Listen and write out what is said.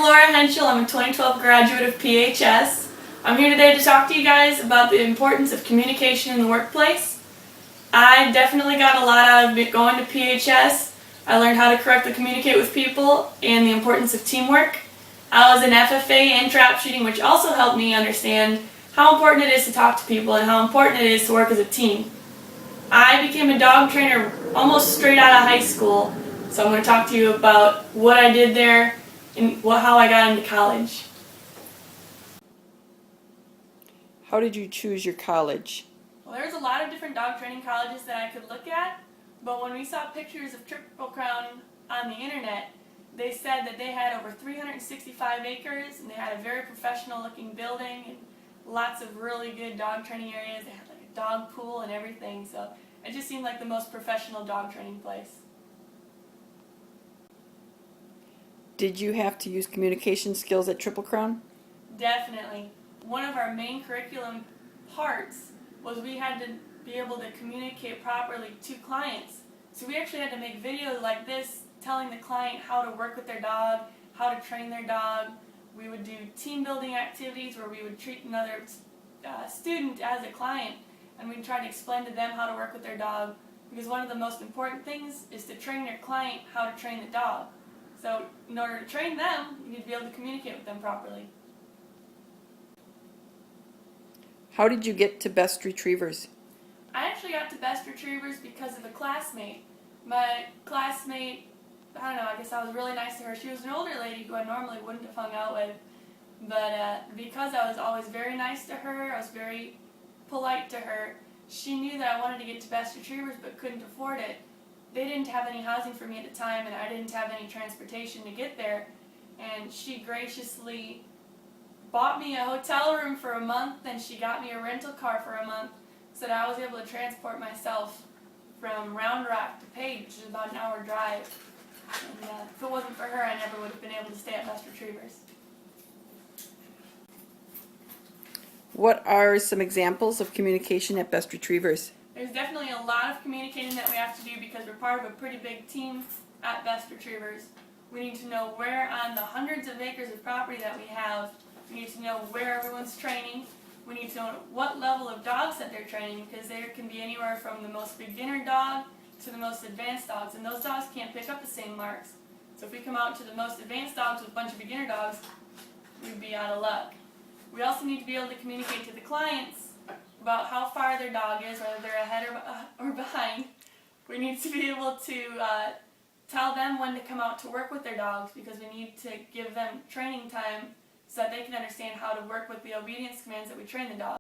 Laura Henschel. I'm a 2012 graduate of PHS. I'm here today to talk to you guys about the importance of communication in the workplace. I definitely got a lot out of going to PHS. I learned how to correctly communicate with people and the importance of teamwork. I was in FFA and trap shooting, which also helped me understand how important it is to talk to people and how important it is to work as a team. I became a dog trainer almost straight out of high school, so I'm going to talk to you about what I did there and how I got into college. How did you choose your college? Well, there's a lot of different dog training colleges that I could look at, but when we saw pictures of Triple Crown on the internet, they said that they had over 365 acres and they had a very professional looking building and lots of really good dog training areas. They had like a dog pool and everything, so it just seemed like the most professional dog training place. Did you have to use communication skills at Triple Crown? Definitely. One of our main curriculum parts was we had to be able to communicate properly to clients. So we actually had to make videos like this telling the client how to work with their dog, how to train their dog. We would do team building activities where we would treat another student as a client and we'd try to explain to them how to work with their dog, because one of the most important things is to train your client how to train the dog. So in order to train them, you need to be able to communicate with them properly. How did you get to Best Retrievers? I actually got to Best Retrievers because of a classmate. My classmate, I don't know, I guess I was really nice to her. She was an older lady who I normally wouldn't have hung out with. But because I was always very nice to her, I was very polite to her, she knew that I wanted to get to Best Retrievers but couldn't afford it. They didn't have any housing for me at the time and I didn't have any transportation to get there. And she graciously bought me a hotel room for a month and she got me a rental car for a month so that I was able to transport myself from Round Rock to Page, which is about an hour drive. And if it wasn't for her, I never would have been able to stay at Best Retrievers. What are some examples of communication at Best Retrievers? There's definitely a lot of communicating that we have to do because we're part of a pretty big team at Best Retrievers. We need to know where on the hundreds of acres of property that we have. We need to know where everyone's training. We need to know what level of dogs that they're training, because there can be anywhere from the most beginner dog to the most advanced dogs, and those dogs can't pick up the same marks. So if we come out to the most advanced dogs with a bunch of beginner dogs, we'd be out of luck. We also need to be able to communicate to the clients about how far their dog is, whether they're ahead or behind. We need to be able to tell them when to come out to work with their dogs, because we need to give them training time so that they can understand how to work with the obedience commands that we train the dog.